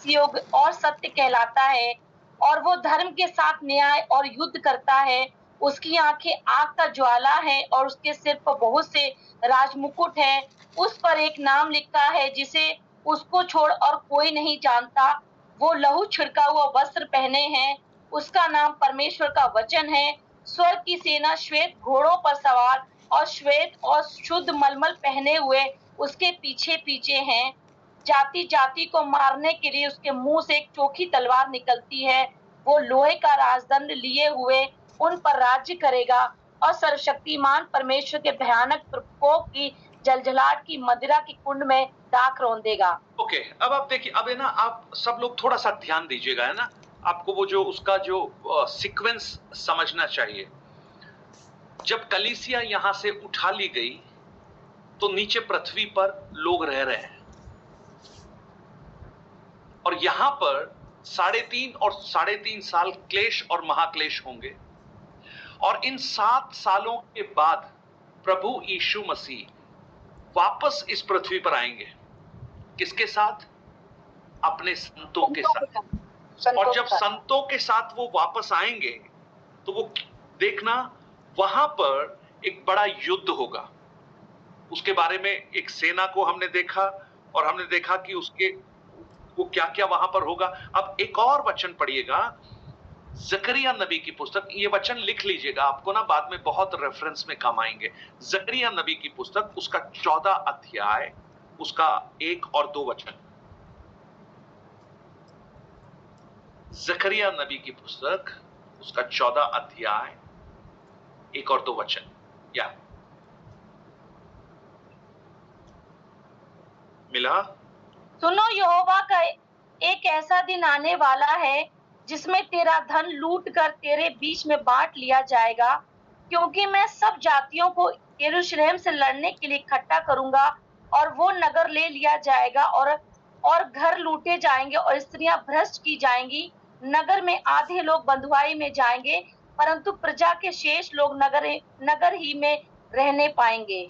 युग और सत्य कहलाता है और वो धर्म के साथ न्याय और युद्ध करता है। उसकी आंखें आग का ज्वाला है और उसके सिर पर बहुत से राजमुकुट है। उस पर एक नाम लिखा है जिसे उसको छोड़ और कोई नहीं जानता। वो लहू छिड़का हुआ वस्त्र पहने हैं। उसका नाम परमेश्वर का वचन है। स्वर्ग की सेना श्वेत घोड़ों पर सवार और श्वेत और शुद्ध मलमल पहने हुए उसके पीछे पीछे हैं। जाति जाति को मारने के लिए उसके मुंह से एक चोखी तलवार निकलती है। वो लोहे का राजदंड लिए हुए उन पर राज्य करेगा और सर्वशक्तिमान परमेश्वर के भयानक प्रकोप की जलजलाहट की मदिरा की कुंड में दाख रौंदेगा। ओके, अब आप देखिए, अब है ना, आप सब लोग थोड़ा सा ध्यान दीजिएगा, है ना। आपको वो जो उसका जो सीक्वेंस समझना चाहिए। जब कलीसिया यहां से उठा ली गई तो नीचे पृथ्वी पर लोग रह रहे हैं और यहां पर 3.5 और 3.5 साल क्लेश और महाक्लेश होंगे और इन 7 सालों के बाद प्रभु यीशु मसीह वापस इस पृथ्वी पर आएंगे। किसके साथ? अपने संतों के साथ। और जब संतों के साथ वो वापस आएंगे तो वो देखना, वहां पर एक बड़ा युद्ध होगा। उसके बारे में एक सेना को हमने देखा और हमने देखा कि उसके वो क्या क्या वहां पर होगा। अब एक और वचन पढ़िएगा, जकरिया नबी की पुस्तक। ये वचन लिख लीजिएगा, आपको ना बाद में बहुत रेफरेंस में काम आएंगे। जकरिया नबी की पुस्तक, उसका 14 अध्याय, उसका 1 और 2 वचन। जकरिया नबी की पुस्तक, उसका 14 अध्याय, 1 और 2 वचन। या मिला? सुनो, यहोवा का एक ऐसा दिन आने वाला है जिसमें तेरा धन लूट कर तेरे बीच में बांट लिया जाएगा, क्योंकि मैं सब जातियों को यरूशलेम से लड़ने के लिए इकट्ठा करूंगा और वो नगर ले लिया जाएगा और घर लूटे जाएंगे और स्त्रियां भ्रष्ट की जाएंगी। नगर में आधे लोग बंधुआई में जाएंगे, परंतु प्रजा के शेष लोग नगर ही में रहने पाएंगे।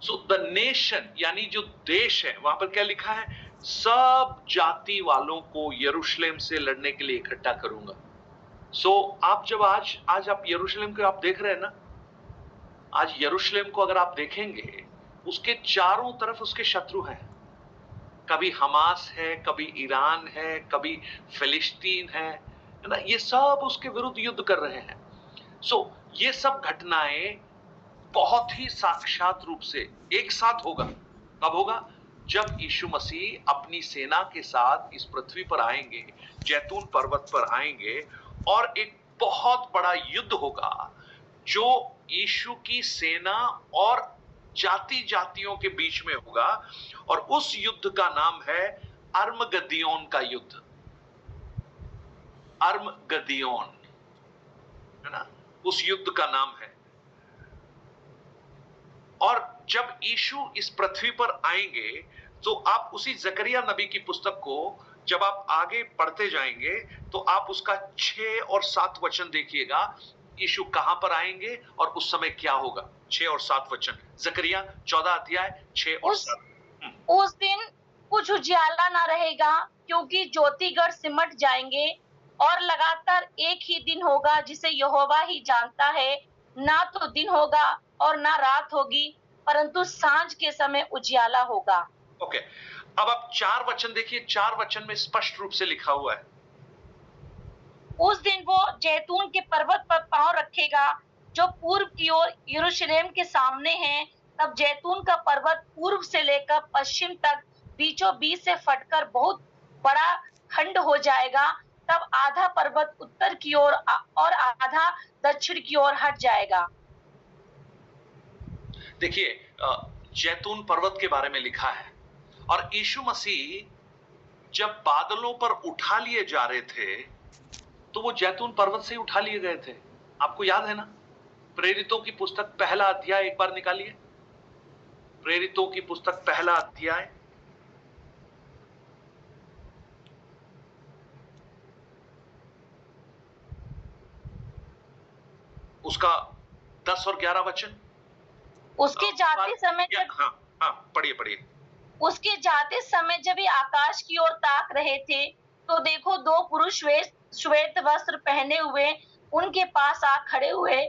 सो द नेशन, यानी जो देश है, वहां पर क्या लिखा है? सब जाति वालों को यरूशलेम से लड़ने के लिए इकट्ठा करूंगा। सो आप जब आज आप यरूशलेम को आप देख रहे हैं ना, आज यरूशलेम को अगर आप देखेंगे, उसके चारों तरफ उसके शत्रु हैं। कभी हमास है, कभी ईरान है, कभी फिलिस्तीन है ना। ये सब उसके विरुद्ध युद्ध कर रहे हैं। सो ये सब घटनाएं बहुत ही साक्षात रूप से एक साथ होगा। कब होगा? जब यीशु मसीह अपनी सेना के साथ इस पृथ्वी पर आएंगे, जैतून पर्वत पर आएंगे और एक बहुत बड़ा युद्ध होगा जो यीशु की सेना और जाति जातियों के बीच में होगा। और उस युद्ध का नाम है अर्मगदियोन का युद्ध। अर्मगदियोन, है ना, उस युद्ध का नाम है। और जब यीशु इस पृथ्वी पर आएंगे तो आप उसी जकरिया नबी की पुस्तक को जब आप आगे पढ़ते जाएंगे तो आप उसका 6 और 7 वचन देखिएगा। यीशु कहां पर आएंगे और उस समय क्या होगा। 6 और 7 वचन, जकरिया 14 अध्याय 6 और 7। उस दिन कुछ उजियाला ना रहेगा, क्योंकि ज्योतिगढ़ सिमट जाएंगे और लगातार एक ही दिन होगा जिसे यहोवा ही जानता है। ना तो दिन होगा और ना रात होगी, परंतु सांझ के समय उजियाला होगा। ओके, अब आप 4 वचन देखिए। 4 वचन में स्पष्ट रूप से लिखा हुआ है, उस दिन वो जैतून के पर्वत पर पांव रखेगा जो पूर्व की ओर यरूशलेम के सामने है। तब जैतून का पर्वत पूर्व से लेकर पश्चिम तक बीचों बीच से फटकर बहुत बड़ा खंड हो जाएगा। तब आधा पर्वत उत्तर की ओर और आधा दक्षिण की ओर हट जाएगा। देखिए, जैतून पर्वत के बारे में लिखा है। और यीशु मसीह जब बादलों पर उठा लिए जा रहे थे तो वो जैतून पर्वत से ही उठा लिए गए थे। आपको याद है ना? प्रेरितों की पुस्तक पहला अध्याय एक बार निकालिए। प्रेरितों की पुस्तक पहला अध्याय, उसका 10 और 11 वचन। उसके जाते समय जब हाँ, पढ़िए। उसके जाते समय जब ये आकाश की ओर ताक रहे थे तो देखो दो पुरुष श्वेत श्वेत वस्त्र पहने हुए उनके पास आ खड़े हुए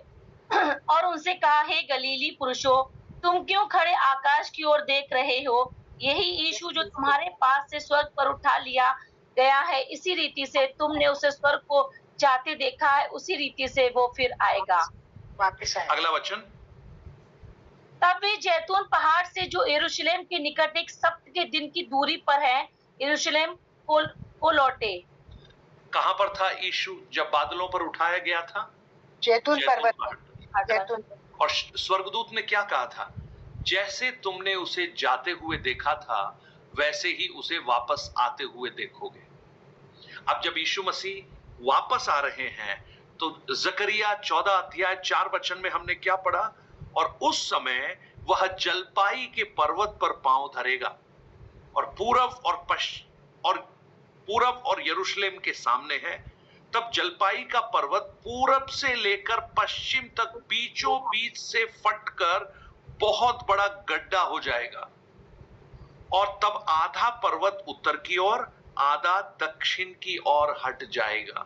और उनसे कहा, हे गलीली पुरुषों, तुम क्यों खड़े आकाश की ओर देख रहे हो? यही यीशु जो तुम्हारे पास से स्वर्ग पर उठा लिया गया है, इसी रीति से तुमने उसे स्वर्ग को जाते देखा है, उसी रीति से वो फिर आएगा। वापस आए। अगला वचन। तब वे जैतून पहाड़ से जो यरूशलेम के निकट एक सप्त के दिन की दूरी पर है, यरूशलेम को लौटे। कहां पर था यीशु जब बादलों पर उठाया गया था? जैतून पर्वत पर। पहाड़। जैतून। और स्वर्गदूत ने क्या कहा था? जैसे तुमने उसे जाते हुए देखा था, वैसे ही उसे वापस आते हुए देखोगे। अब जब यीशु मसीह वापस आ रहे हैं, तो जकरिया 14 अध्याय 4 वचन में हमने क्या पढ़ा? और उस समय वह जलपाई के पर्वत पर पांव धरेगा और पूरब और यरूशलेम के सामने है। तब जलपाई का पर्वत पूरब से लेकर पश्चिम तक बीचों बीच से फटकर बहुत बड़ा गड्ढा हो जाएगा, और तब आधा पर्वत उत्तर की ओर, आधा दक्षिण की ओर हट जाएगा।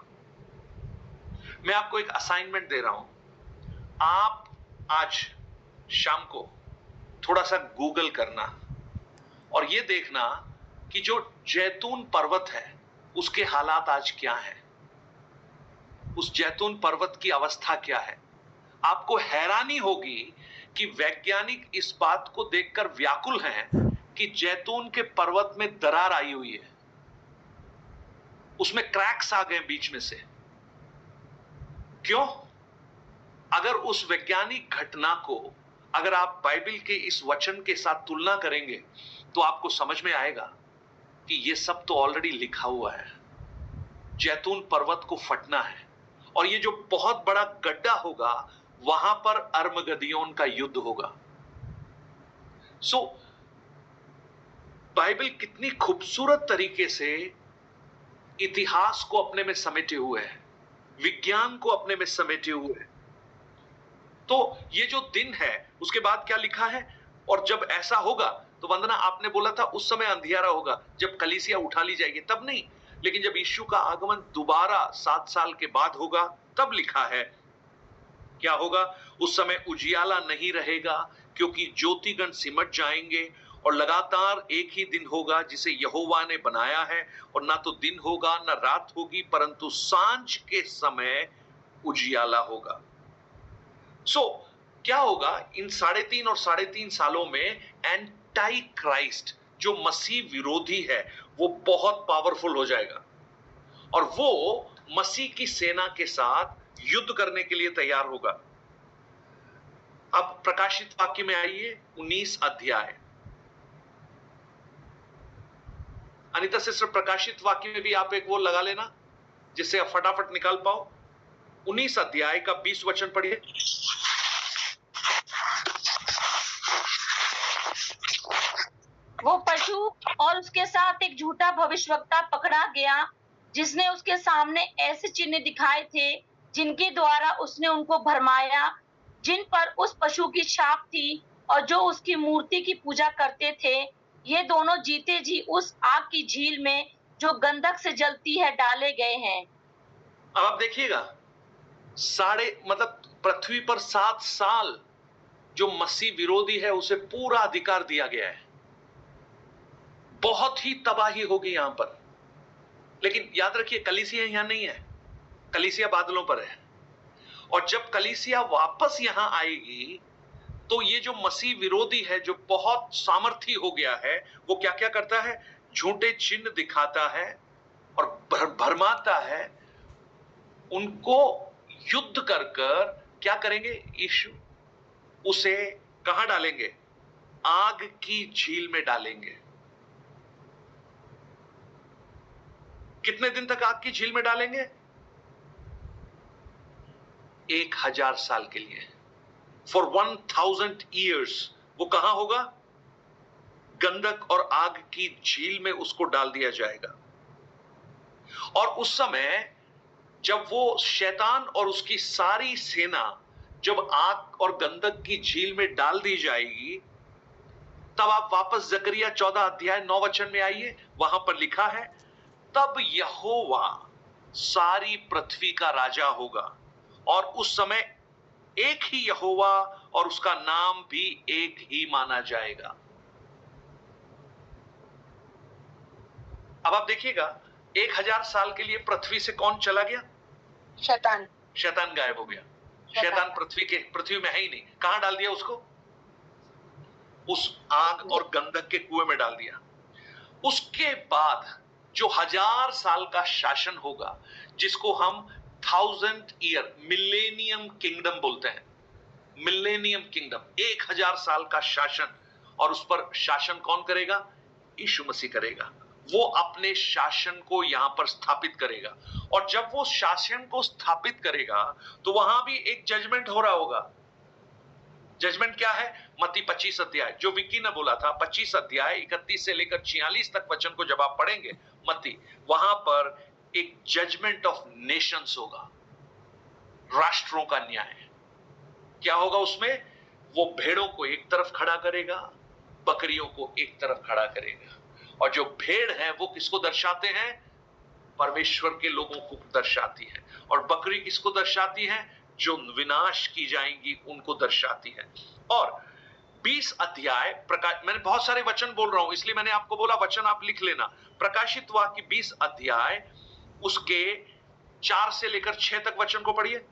मैं आपको एक असाइनमेंट दे रहा हूं। आप आज शाम को थोड़ा सा गूगल करना और यह देखना कि जो जैतून पर्वत है उसके हालात आज क्या हैं, उस जैतून पर्वत की अवस्था क्या है। आपको हैरानी होगी कि वैज्ञानिक इस बात को देखकर व्याकुल हैं कि जैतून के पर्वत में दरार आई हुई है, उसमें क्रैक्स आ गए बीच में से। क्यों? अगर उस वैज्ञानिक घटना को अगर आप बाइबल के इस वचन के साथ तुलना करेंगे तो आपको समझ में आएगा कि यह सब तो ऑलरेडी लिखा हुआ है। जैतून पर्वत को फटना है, और ये जो बहुत बड़ा गड्ढा होगा वहां पर अर्मगदियोन का युद्ध होगा। बाइबल कितनी खूबसूरत तरीके से इतिहास को अपने में समेटे हुए है, विज्ञान को अपने में समेटे हुए है। तो ये जो दिन है उसके बाद क्या लिखा है? और जब ऐसा होगा तो वंदना, आपने बोला था उस समय अंधियारा होगा जब कलीसिया उठा ली जाएगी, तब नहीं, लेकिन जब यीशु का आगमन दोबारा 7 साल के बाद होगा तब लिखा है क्या होगा? उस समय उजियाला नहीं रहेगा, क्योंकि ज्योतिगण सिमट जाएंगे और लगातार एक ही दिन होगा जिसे यहोवा ने बनाया है, और ना तो दिन होगा ना रात होगी, परंतु सांझ के समय उजियाला होगा। क्या होगा? इन 3.5 और 3.5 सालों में एंटाई क्राइस्ट जो मसीह विरोधी है वो बहुत पावरफुल हो जाएगा, और वो मसीह की सेना के साथ युद्ध करने के लिए तैयार होगा। अब प्रकाशित वाक्य में आइए, 19 अध्याय। अनिता सिस्टर, प्रकाशित वाक्य में भी आप एक वो लगा लेना जिससे आप फटाफट निकाल पाओ। 19 अध्याय का 20 वचन पढ़िए। वो पशु और उसके साथ एक झूठा भविष्यवक्ता पकड़ा गया, जिसने उसके सामने ऐसे चिन्ह दिखाए थे जिनके द्वारा उसने उनको भरमाया, जिन पर उस पशु की छाप थी और जो उसकी मूर्ति की पूजा करते थे। ये दोनों जीते जी उस आग की झील में जो गंधक से जलती है डाले गए हैं। अब आप देखिएगा, पृथ्वी पर 7 साल जो मसीह विरोधी है उसे पूरा अधिकार दिया गया है। बहुत ही तबाही होगी यहां पर, लेकिन याद रखिए कलीसिया यहां नहीं है, कलीसिया बादलों पर है। और जब कलीसिया वापस यहां आएगी तो ये जो मसीह विरोधी है, जो बहुत सामर्थी हो गया है, वो क्या क्या करता है? झूठे चिन्ह दिखाता है और भरमाता है। उनको युद्ध कर क्या करेंगे? यीशु उसे कहां डालेंगे? आग की झील में डालेंगे। कितने दिन तक आग की झील में डालेंगे? 1000 साल के लिए, फॉर 1000 ईयर्स। वो कहां होगा? गंधक और आग की झील में उसको डाल दिया जाएगा। और उस समय जब वो शैतान और उसकी सारी सेना जब आग और गंधक की झील में डाल दी जाएगी, तब आप वापस जकरिया 14 अध्याय 9 वचन में आइए। वहां पर लिखा है, तब यहोवा सारी पृथ्वी का राजा होगा, और उस समय एक ही यहोवा और उसका नाम भी एक ही माना जाएगा। अब आप देखिएगा, 1000 साल के लिए पृथ्वी से कौन चला गया? शैतान। शैतान गायब हो गया। शैतान पृथ्वी में है ही नहीं। कहां डाल दिया उसको? उस आग और गंधक के कुएं में डाल दिया। उसके बाद जो 1000 साल का शासन होगा, जिसको हम 1000 ईयर मिलेनियम किंगडम बोलते हैं, मिलेनियम किंगडम, 1000 साल का शासन, और उस पर शासन कौन करेगा? यीशु मसीह करेगा। वो अपने शासन को यहां पर स्थापित करेगा, और जब वो शासन को स्थापित करेगा तो वहां भी एक जजमेंट हो रहा होगा। जजमेंट क्या है? मत्ती 25 अध्याय, जो विक्की ने बोला था, 25 अध्याय 31 से लेकर 46 तक वचन को जब आप पढ़ेंगे मत्ती, वहां पर एक जजमेंट ऑफ नेशंस होगा, राष्ट्रों का न्याय। क्या होगा उसमें? वो भेड़ों को एक तरफ खड़ा करेगा, बकरियों को एक तरफ खड़ा करेगा। और जो भेड़ है वो किसको दर्शाते हैं? परमेश्वर के लोगों को दर्शाती है। और बकरी किसको दर्शाती है? जो विनाश की जाएंगी उनको दर्शाती है। और 20 अध्याय मैंने बहुत सारे वचन बोल रहा हूं, इसलिए मैंने आपको बोला वचन आप लिख लेना। प्रकाशित वाक्य 20 अध्याय उसके 4 से लेकर 6 तक वचन को पढ़िए।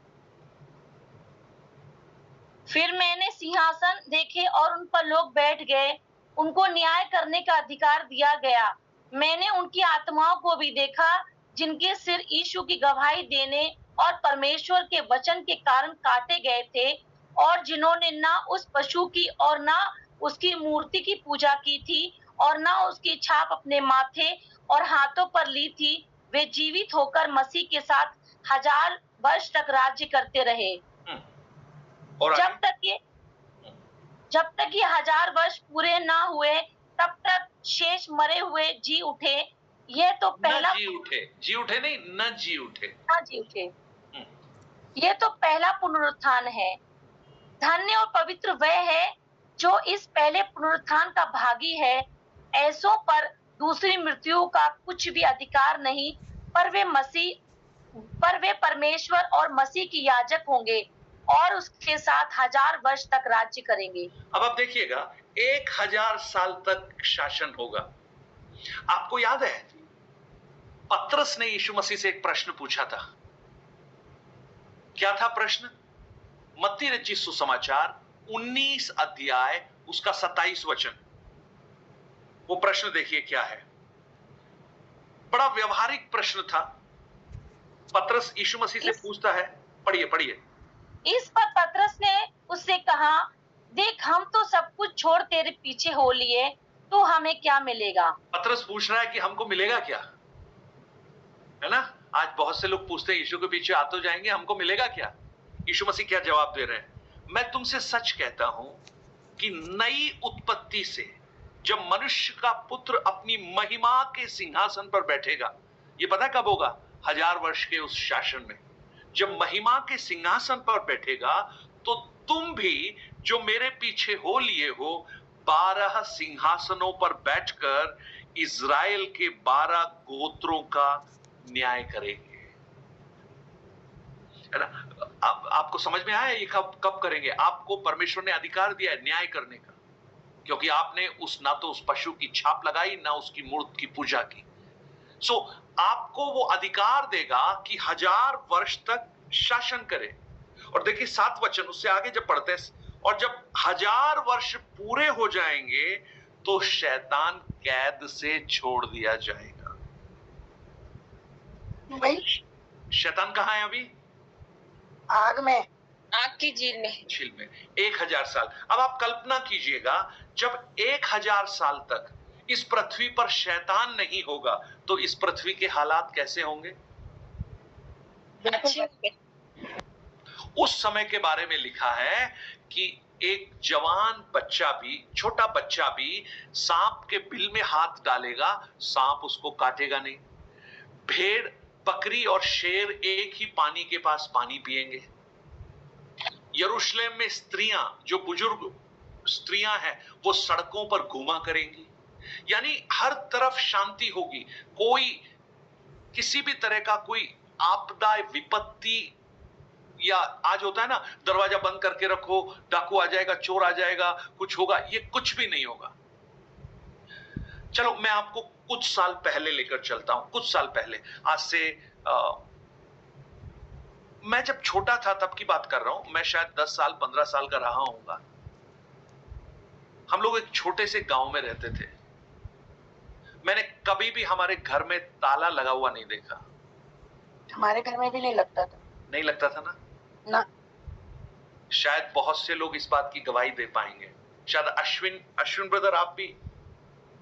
फिर मैंने सिंहासन देखे और उन पर लोग बैठ गए, उनको न्याय करने का अधिकार दिया गया। मैंने उनकी आत्माओं को भी देखा, जिनके सिर यीशु की गवाही देने और परमेश्वर के वचन के कारण काटे गए थे, और जिन्होंने ना उस पशु की और ना उसकी मूर्ति की पूजा की थी, और ना उसकी छाप अपने माथे और हाथों पर ली थी। वे जीवित होकर मसीह के साथ 1000 वर्ष तक राज्य करते रहे। और जब तक ये 1000 वर्ष पूरे ना हुए, तब तक शेष मरे हुए जी उठे। ये तो पहला जी उठे नहीं, न जी उठे। हाँ, जी उठे। ये तो पहला पुनरुत्थान है। धन्य और पवित्र वह है जो इस पहले पुनरुत्थान का भागी है। ऐसों पर दूसरी मृत्यु का कुछ भी अधिकार नहीं, पर वे परमेश्वर और मसीह की याजक होंगे और उसके साथ 1000 वर्ष तक राज्य करेंगे। अब आप देखिएगा, 1000 साल तक शासन होगा। आपको याद है पतरस ने यीशु मसीह से एक प्रश्न पूछा था। क्या था प्रश्न? मत्ती रचित सुसमाचार 19 अध्याय उसका 27 वचन। वो प्रश्न देखिए क्या है। बड़ा व्यवहारिक प्रश्न था। पतरस यीशु मसीह से पूछता है, पढ़िए। इस पर पतरस ने उससे कहा, देख, हम तो सब कुछ छोड़ तेरे पीछे हो लिए, तो हमें क्या मिलेगा? पतरस पूछ रहा है कि हमको मिलेगा क्या, है ना? आज बहुत से लोग पूछते हैं, यीशु के पीछे आ तो जाएंगे, हमको मिलेगा क्या? यीशु मसीह क्या जवाब दे रहे हैं? मैं तुमसे सच कहता हूं कि नई उत्पत्ति से जब मनुष्य का पुत्र अपनी महिमा के सिंहासन पर बैठेगा, ये पता कब होगा? 1000 वर्ष के उस शासन में जब महिमा के सिंहासन पर बैठेगा, तो तुम भी जो मेरे पीछे हो लिए हो, 12 सिंहासनों पर बैठकर इज़राइल के 12 गोत्रों का न्याय करेंगे। है ना? अब आपको समझ में आया ये कब करेंगे? आपको परमेश्वर ने अधिकार दिया है न्याय करने का, क्योंकि आपने ना तो उस पशु की छाप लगाई, ना उसकी मूर्ति की पूजा की। सो आपको वो अधिकार देगा कि 1000 वर्ष तक शासन करे। और देखिए 7 वचन उससे आगे जब पढ़ते हैं, और जब 1000 वर्ष पूरे हो जाएंगे तो शैतान कैद से छोड़ दिया जाएगा। भाई शैतान कहां है अभी? आग में, आग की झील में 1000 साल। अब आप कल्पना कीजिएगा, जब 1000 साल तक इस पृथ्वी पर शैतान नहीं होगा, तो इस पृथ्वी के हालात कैसे होंगे? उस समय के बारे में लिखा है कि एक जवान बच्चा भी, छोटा बच्चा भी सांप के बिल में हाथ डालेगा, सांप उसको काटेगा नहीं। भेड़, बकरी और शेर एक ही पानी के पास पानी पिएंगे। यरूशलेम में स्त्रियां, जो बुजुर्ग स्त्रियां हैं, वो सड़कों पर घूमा करेंगी। यानी हर तरफ शांति होगी। कोई किसी भी तरह का कोई आपदा, विपत्ति, या आज होता है ना दरवाजा बंद करके रखो, डाकू आ जाएगा, चोर आ जाएगा, कुछ होगा, ये कुछ भी नहीं होगा। चलो मैं आपको कुछ साल पहले लेकर चलता हूं, कुछ साल पहले, आज से मैं जब छोटा था तब की बात कर रहा हूं, मैं शायद 10 साल 15 साल का रहा होऊंगा। हम लोग एक छोटे से गांव में रहते थे। मैंने कभी भी हमारे घर में ताला लगा हुआ नहीं देखा। हमारे घर में भी नहीं लगता था। नहीं लगता था ना? ना। शायद बहुत से लोग इस बात की गवाही दे पाएंगे। शायद अश्विन ब्रदर आप भी।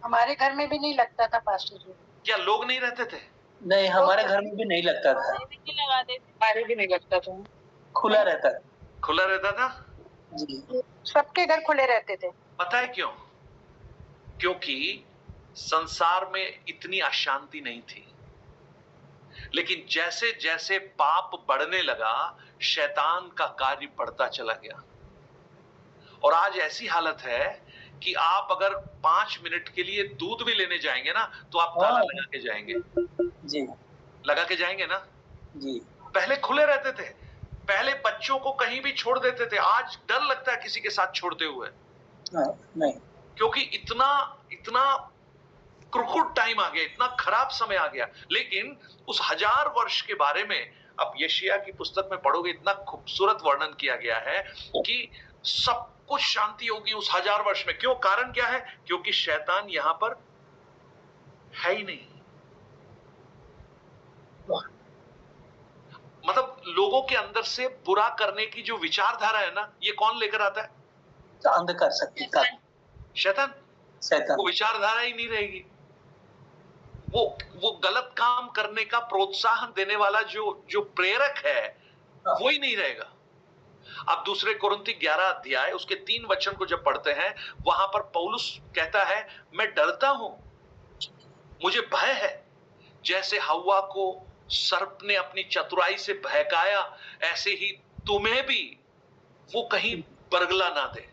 हमारे घर में भी नहीं लगता था पास्टर जी। क्या लोग नहीं रहते थे? नहीं, हमारे घर में भी नहीं लगता था। हमारे भी नहीं लगता था। खुला रहता था। खुला रहता था जी। सबके घर खुले रहते थे। पता है क्यों? क्योंकि संसार में इतनी अशांति नहीं थी। लेकिन जैसे जैसे पाप बढ़ने लगा, शैतान का कार्य बढ़ता चला गया। और आज ऐसी हालत है कि आप अगर 5 मिनट के लिए दूध भी लेने जाएंगे ना, तो आप ताला लगा के जाएंगे। जी। लगा के जाएंगे ना? जी। पहले खुले रहते थे। पहले बच्चों को कहीं भी छोड़ देते थे। आज डर लगता है किसी के साथ छोड़ते हुए। नहीं। क्योंकि इतना क्रुकुड टाइम आ गया, इतना खराब समय आ गया। लेकिन उस 1000 वर्ष के बारे में अब यशायाह की पुस्तक में पढ़ोगे, इतना खूबसूरत वर्णन किया गया है कि सब कुछ शांति होगी उस 1000 वर्ष में। क्यों? कारण क्या है? क्योंकि शैतान यहां पर है ही नहीं। मतलब लोगों के अंदर से बुरा करने की जो विचारधारा है ना, ये कौन लेकर आता है? अंधकार शक्ति का शैतान। वो विचारधारा ही नहीं रहेगी। वो गलत काम करने का प्रोत्साहन देने वाला जो प्रेरक है, वो ही नहीं रहेगा। अब दूसरे कोरिन्थी 11 अध्याय उसके 3 वचन को जब पढ़ते हैं, वहां पर पौलुस कहता है, मैं डरता हूं, मुझे भय है। जैसे हव्वा को सर्प ने अपनी चतुराई से बहकाया, ऐसे ही तुम्हें भी वो कहीं बरगला ना दे।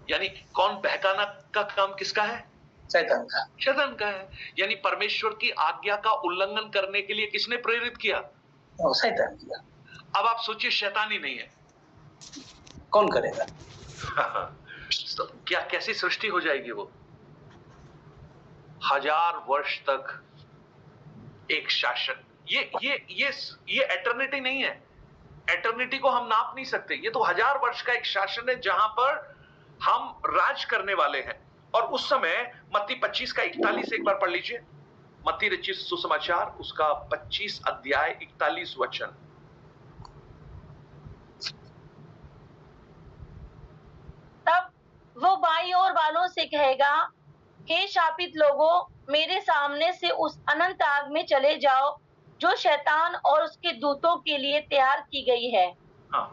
यानी कौन बहकाना का काम किसका है? शैतान का। शैतान का है। यानी परमेश्वर की आज्ञा का उल्लंघन करने के लिए किसने प्रेरित किया? शैतान किया। अब आप सोचिए, शैतान ही नहीं है, कौन करेगा? तो क्या कैसी सृष्टि हो जाएगी वो? 1000 वर्ष तक एक शासन। ये एटर्निटी नहीं है। एटर्निटी को हम नाप नहीं सकते। ये तो 1000 वर्ष का एक शासन है जहां पर हम राज करने वाले हैं। और उस समय मत्ती 25 का 41 एक बार पढ़ लीजिए। मत्ती रचित सुसमाचार उसका 25 अध्याय 41 वचन। तब वो बाईं ओर वालों से कहेगा, हे शापित लोगों, मेरे सामने से उस अनंत आग में चले जाओ जो शैतान और उसके दूतों के लिए तैयार की गई है। हाँ,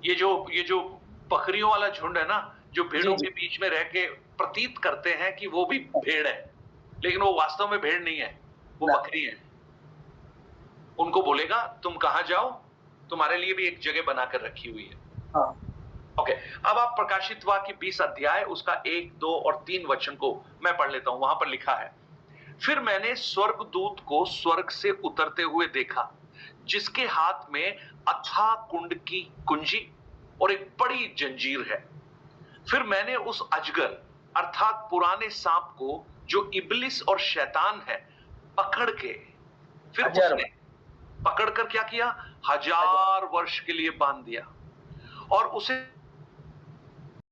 ये जो बकरियों वाला झुंड है ना, जो भेड़ों के बीच में रह के प्रतीत करते हैं कि वो भी भेड़ है, लेकिन वो वास्तव में भेड़ नहीं है, वो बकरी है। उनको बोलेगा, तुम कहां जाओ, तुम्हारे लिए भी एक जगह बनाकर रखी हुई है। हाँ। ओके, अब आप प्रकाशित वाक्य 20 अध्याय उसका 1, 2 और 3 वचन को मैं पढ़ लेता हूं। वहां पर लिखा है, फिर मैंने स्वर्गदूत को स्वर्ग से उतरते हुए देखा, जिसके हाथ में अथाह कुंड की कुंजी और एक बड़ी जंजीर है। फिर मैंने उस अजगर अर्थात पुराने सांप को, जो इब्लिस और शैतान है, पकड़ के, फिर उसने पकड़कर क्या किया? 1000 वर्ष के लिए बांध दिया और उसे